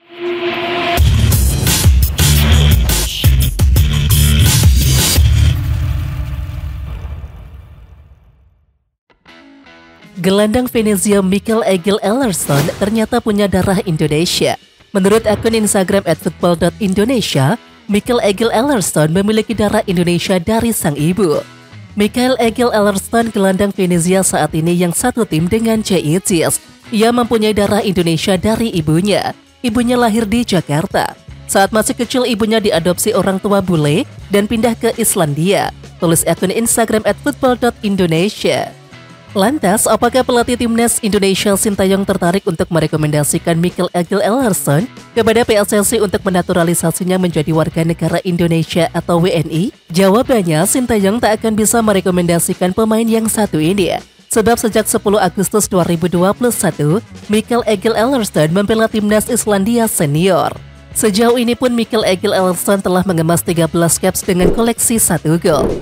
Gelandang Venezia Mikael Egil Ellarsson ternyata punya darah Indonesia. Menurut akun Instagram @football.indonesia, Mikael Egil Ellarsson memiliki darah Indonesia dari sang ibu. Mikael Egil Ellarsson gelandang Venezia saat ini yang satu tim dengan Ce'icis. Ia mempunyai darah Indonesia dari ibunya. Ibunya lahir di Jakarta. Saat masih kecil ibunya diadopsi orang tua bule dan pindah ke Islandia. Tulis akun Instagram @football.indonesia. Lantas, apakah pelatih timnas Indonesia Sintayong tertarik untuk merekomendasikan Mikael Egil Ellarsson kepada PSSI untuk menaturalisasinya menjadi warga negara Indonesia atau WNI? Jawabannya, Sintayong tak akan bisa merekomendasikan pemain yang satu ini. Sebab sejak 10 Agustus 2021, Mikael Egil Ellarsson membela timnas Islandia senior. Sejauh ini pun Mikael Egil Ellarsson telah mengemas 13 caps dengan koleksi 1 gol.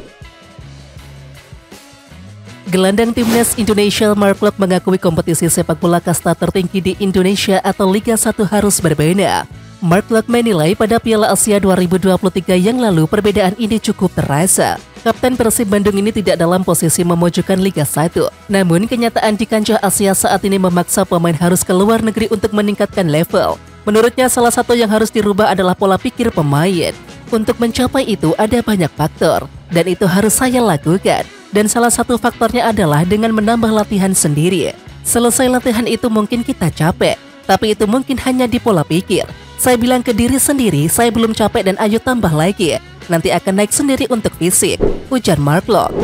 Gelandang timnas Indonesia Mark Klok mengakui kompetisi sepak bola kasta tertinggi di Indonesia atau Liga 1 harus berbeda. Mark Klok menilai pada Piala Asia 2023 yang lalu perbedaan ini cukup terasa. Kapten Persib Bandung ini tidak dalam posisi memojokkan Liga 1. Namun kenyataan di kancah Asia saat ini memaksa pemain harus ke luar negeri untuk meningkatkan level. Menurutnya salah satu yang harus dirubah adalah pola pikir pemain. Untuk mencapai itu ada banyak faktor, dan itu harus saya lakukan. Dan salah satu faktornya adalah dengan menambah latihan sendiri. Selesai latihan itu mungkin kita capek, tapi itu mungkin hanya di pola pikir. Saya bilang ke diri sendiri, saya belum capek dan ayo tambah lagi. Nanti akan naik sendiri untuk fisik, ujar Mark Klok.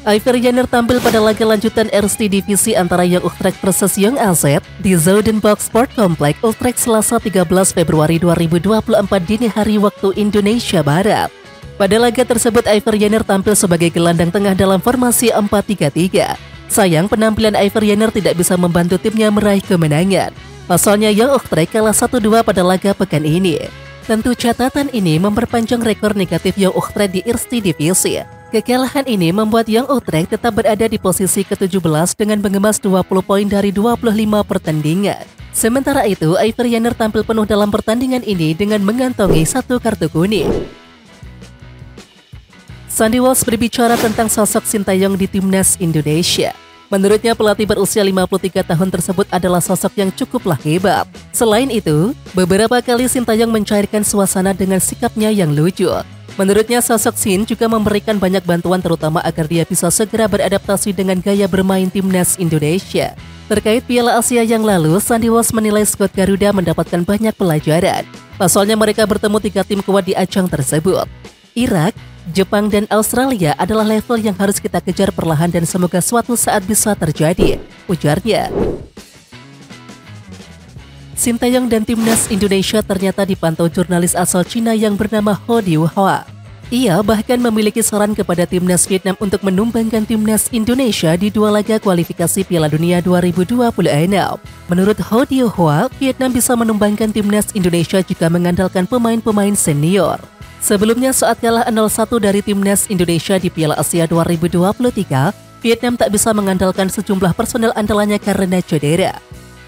Ivar Jenner tampil pada laga lanjutan Eerste Divisi antara Young Utrecht versus Jong AZ di Zuidenbach Sport Complex Utrecht Selasa 13 Februari 2024 dini hari waktu Indonesia Barat. Pada laga tersebut, Ivar Jenner tampil sebagai gelandang tengah dalam formasi 4-3-3. Sayang, penampilan Ivar Jenner tidak bisa membantu timnya meraih kemenangan. Pasalnya, Young Utrecht kalah 1-2 pada laga pekan ini. Tentu catatan ini memperpanjang rekor negatif Young Utrecht di Eerste Divisi. Kekalahan ini membuat Young Utrecht tetap berada di posisi ke-17 dengan mengemas 20 poin dari 25 pertandingan. Sementara itu, Ivar Jenner tampil penuh dalam pertandingan ini dengan mengantongi 1 kartu kuning. Sandy Walsh berbicara tentang sosok Sintayong di timnas Indonesia. Menurutnya pelatih berusia 53 tahun tersebut adalah sosok yang cukuplah hebat. Selain itu, beberapa kali Sintayong mencairkan suasana dengan sikapnya yang lucu. Menurutnya sosok Sin juga memberikan banyak bantuan terutama agar dia bisa segera beradaptasi dengan gaya bermain timnas Indonesia. Terkait Piala Asia yang lalu, Sandy Walsh menilai skuad Garuda mendapatkan banyak pelajaran. Pasalnya mereka bertemu 3 tim kuat di ajang tersebut. Irak, Jepang, dan Australia adalah level yang harus kita kejar perlahan dan semoga suatu saat bisa terjadi, ujarnya. Sintayong dan timnas Indonesia ternyata dipantau jurnalis asal Cina yang bernama Ho Diuhua. Ia bahkan memiliki saran kepada timnas Vietnam untuk menumbangkan timnas Indonesia di 2 laga kualifikasi Piala Dunia 2026. Menurut Ho Diuhua, Vietnam bisa menumbangkan timnas Indonesia jika mengandalkan pemain-pemain senior. Sebelumnya saat kalah 0-1 dari timnas Indonesia di Piala Asia 2023, Vietnam tak bisa mengandalkan sejumlah personel andalannya karena cedera.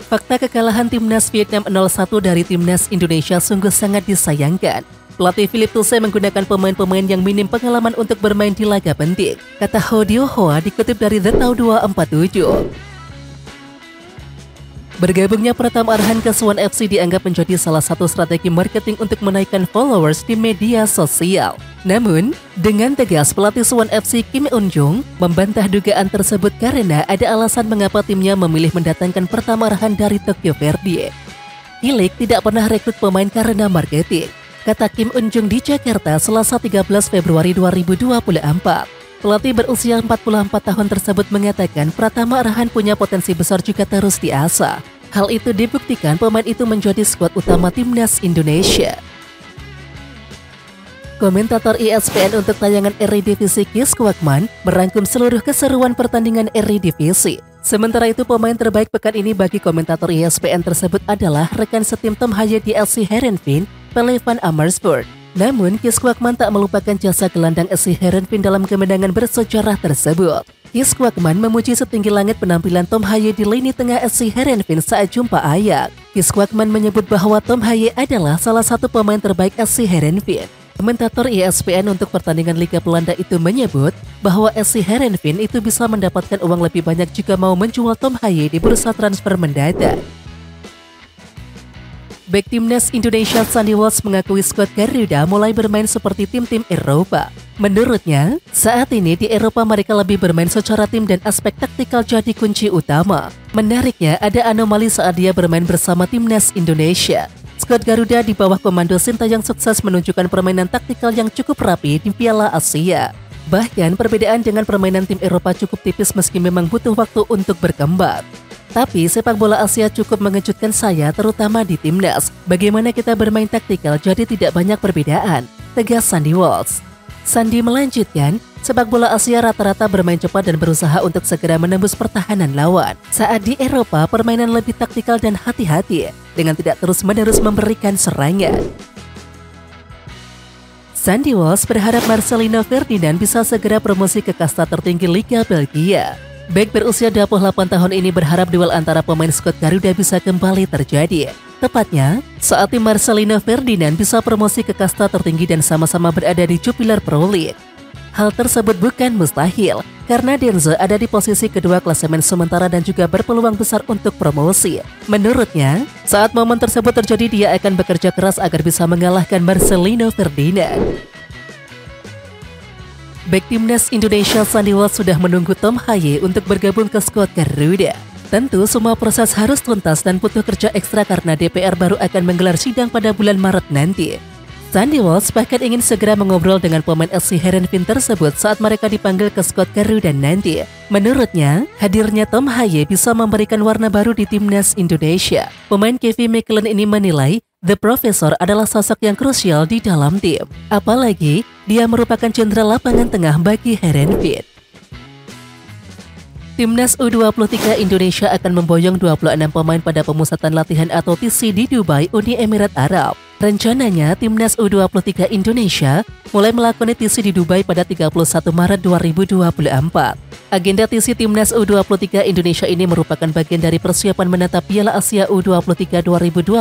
Fakta kekalahan timnas Vietnam 0-1 dari timnas Indonesia sungguh sangat disayangkan. Pelatih Philippe Thusset menggunakan pemain-pemain yang minim pengalaman untuk bermain di laga penting, kata Ho Diuhua dikutip dari The Tau 247. Bergabungnya Pratama Arhan ke Suwon FC dianggap menjadi salah satu strategi marketing untuk menaikkan followers di media sosial. Namun, dengan tegas pelatih Suwon FC Kim Eun-jung membantah dugaan tersebut karena ada alasan mengapa timnya memilih mendatangkan Pratama Arhan dari Tokyo Verdy. Ilik tidak pernah rekrut pemain karena marketing, kata Kim Eun-jung di Jakarta Selasa 13 Februari 2024. Pelatih berusia 44 tahun tersebut mengatakan Pratama Arhan punya potensi besar jika terus diasah. Hal itu dibuktikan pemain itu menjadi skuad utama timnas Indonesia. Komentator ESPN untuk tayangan Eredivisie Kees Kwakman merangkum seluruh keseruan pertandingan Eredivisie. Sementara itu pemain terbaik pekan ini bagi komentator ESPN tersebut adalah rekan setim Tom Hayat di LC Heerenveen, Pelle van Amersfoort. Namun, Kees Kwakman tak melupakan jasa gelandang SC Heerenveen dalam kemenangan bersejarah tersebut. Kees Kwakman memuji setinggi langit penampilan Tom Haye di lini tengah SC Heerenveen saat jumpa Ajax. Kees Kwakman menyebut bahwa Tom Haye adalah salah satu pemain terbaik SC Heerenveen. Komentator ESPN untuk pertandingan Liga Belanda itu menyebut bahwa SC Heerenveen itu bisa mendapatkan uang lebih banyak jika mau menjual Tom Haye di bursa transfer mendadak. Bek timnas Indonesia Sandy Walsh mengakui skuad Garuda mulai bermain seperti tim-tim Eropa. Menurutnya, saat ini di Eropa mereka lebih bermain secara tim dan aspek taktikal jadi kunci utama. Menariknya, ada anomali saat dia bermain bersama timnas Indonesia. Skuad Garuda di bawah komando Sintayong sukses menunjukkan permainan taktikal yang cukup rapi di Piala Asia. Bahkan perbedaan dengan permainan tim Eropa cukup tipis meski memang butuh waktu untuk berkembang. Tapi sepak bola Asia cukup mengejutkan saya terutama di timnas. Bagaimana kita bermain taktikal jadi tidak banyak perbedaan, tegas Sandy Walsh. Sandy melanjutkan, sepak bola Asia rata-rata bermain cepat dan berusaha untuk segera menembus pertahanan lawan. Saat di Eropa permainan lebih taktikal dan hati-hati dengan tidak terus-menerus memberikan serangan. Sandy Walsh berharap Marcelino Ferdinand bisa segera promosi ke kasta tertinggi Liga Belgia. Bek berusia 28 tahun ini berharap duel antara pemain skuad Garuda bisa kembali terjadi. Tepatnya, saat tim Marcelino Ferdinand bisa promosi ke kasta tertinggi dan sama-sama berada di Jupiler Pro League. Hal tersebut bukan mustahil, karena Denze ada di posisi kedua klasemen sementara dan juga berpeluang besar untuk promosi. Menurutnya, saat momen tersebut terjadi dia akan bekerja keras agar bisa mengalahkan Marcelino Ferdinand. Bek timnas Indonesia Sandy Walsh sudah menunggu Tom Haye untuk bergabung ke skuad Garuda. Tentu semua proses harus tuntas dan butuh kerja ekstra karena DPR baru akan menggelar sidang pada bulan Maret nanti. Sandy Walsh bahkan ingin segera mengobrol dengan pemain SC Heerenveen tersebut saat mereka dipanggil ke skuad Garuda nanti. Menurutnya, hadirnya Tom Haye bisa memberikan warna baru di timnas Indonesia. Pemain Kevin McLean ini menilai The Professor adalah sosok yang krusial di dalam tim. Apalagi, dia merupakan jenderal lapangan tengah bagi Heerenveen. Timnas U23 Indonesia akan memboyong 26 pemain pada pemusatan latihan atau TC di Dubai, Uni Emirat Arab. Rencananya, Timnas U23 Indonesia mulai melakoni TC di Dubai pada 31 Maret 2024. Agenda TC Timnas U23 Indonesia ini merupakan bagian dari persiapan menatap Piala Asia U23 2024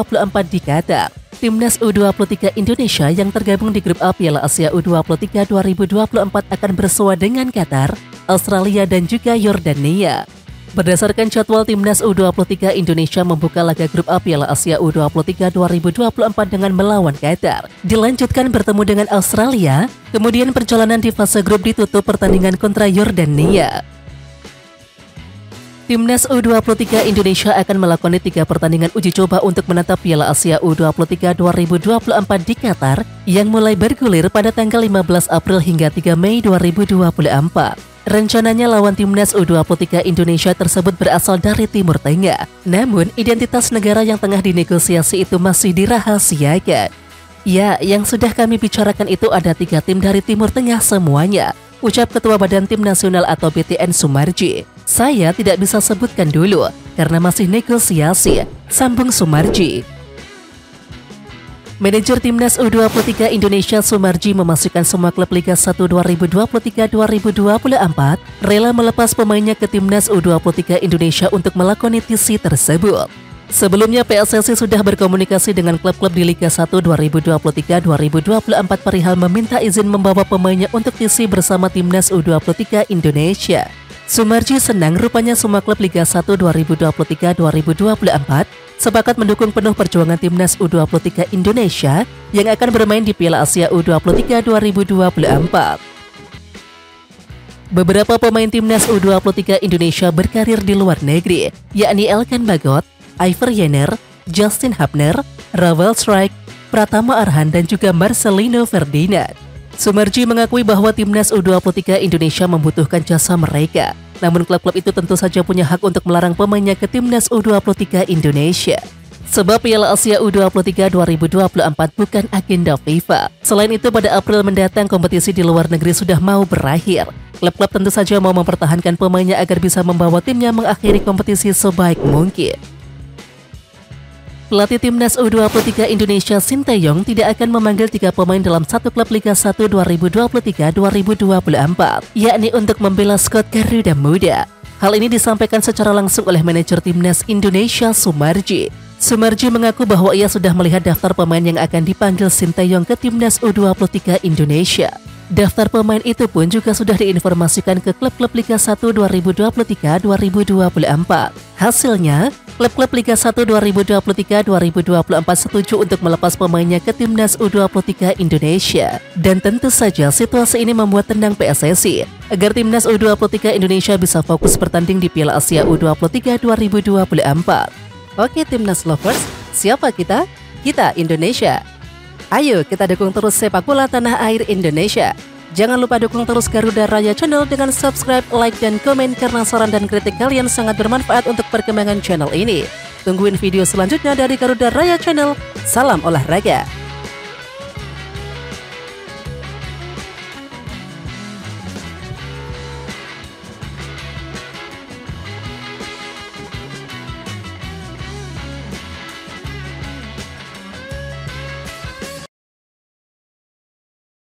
di Qatar. Timnas U23 Indonesia yang tergabung di grup A Piala Asia U23 2024 akan bersua dengan Qatar, Australia dan juga Yordania. Berdasarkan jadwal Timnas U23 Indonesia membuka laga grup A Piala Asia U23 2024 dengan melawan Qatar. Dilanjutkan bertemu dengan Australia, kemudian perjalanan di fase grup ditutup pertandingan kontra Yordania. Timnas U23 Indonesia akan melakoni 3 pertandingan uji coba untuk menatap Piala Asia U23 2024 di Qatar yang mulai bergulir pada tanggal 15 April hingga 3 Mei 2024. Rencananya lawan Timnas U23 Indonesia tersebut berasal dari Timur Tengah. Namun, identitas negara yang tengah dinegosiasi itu masih dirahasiakan. Ya, yang sudah kami bicarakan itu ada 3 tim dari Timur Tengah semuanya, ucap Ketua Badan Tim Nasional atau BTN Sumarji. Saya tidak bisa sebutkan dulu, karena masih negosiasi, sambung Sumarji. Manajer Timnas U23 Indonesia Sumarji memastikan semua klub Liga 1 2023-2024 rela melepas pemainnya ke Timnas U23 Indonesia untuk melakoni TC tersebut. Sebelumnya PSSI sudah berkomunikasi dengan klub-klub di Liga 1 2023-2024 perihal meminta izin membawa pemainnya untuk TC bersama Timnas U23 Indonesia. Sumarji senang rupanya semua klub Liga 1 2023-2024 sepakat mendukung penuh perjuangan Timnas U23 Indonesia yang akan bermain di Piala Asia U23 2024. Beberapa pemain Timnas U23 Indonesia berkarir di luar negeri, yakni Elkan Bagot, Iver Jenner, Justin Hubner, Ravel Strike, Pratama Arhan dan juga Marcelino Ferdinand. Sumarji mengakui bahwa Timnas U23 Indonesia membutuhkan jasa mereka. Namun klub-klub itu tentu saja punya hak untuk melarang pemainnya ke Timnas U23 Indonesia. Sebab Piala Asia U23 2024 bukan agenda FIFA. Selain itu pada April mendatang kompetisi di luar negeri sudah mau berakhir. Klub-klub tentu saja mau mempertahankan pemainnya agar bisa membawa timnya mengakhiri kompetisi sebaik mungkin. Pelatih Timnas U23 Indonesia Sinteyong tidak akan memanggil 3 pemain dalam satu klub Liga 1 2023-2024, yakni untuk membela skuad Garuda Muda. Hal ini disampaikan secara langsung oleh manajer Timnas Indonesia Sumarji. Sumarji mengaku bahwa ia sudah melihat daftar pemain yang akan dipanggil Sinteyong ke Timnas U23 Indonesia. Daftar pemain itu pun juga sudah diinformasikan ke klub-klub Liga 1 2023-2024. Hasilnya, klub-klub Liga 1 2023-2024 setuju untuk melepas pemainnya ke Timnas U23 Indonesia. Dan tentu saja situasi ini membuat tenang PSSI agar Timnas U23 Indonesia bisa fokus bertanding di Piala Asia U23 2024. Oke Timnas Lovers, siapa kita? Kita Indonesia. Ayo kita dukung terus sepak bola tanah air Indonesia. Jangan lupa dukung terus Garuda Raya Channel dengan subscribe, like, dan komen karena saran dan kritik kalian sangat bermanfaat untuk perkembangan channel ini. Tungguin video selanjutnya dari Garuda Raya Channel. Salam olahraga.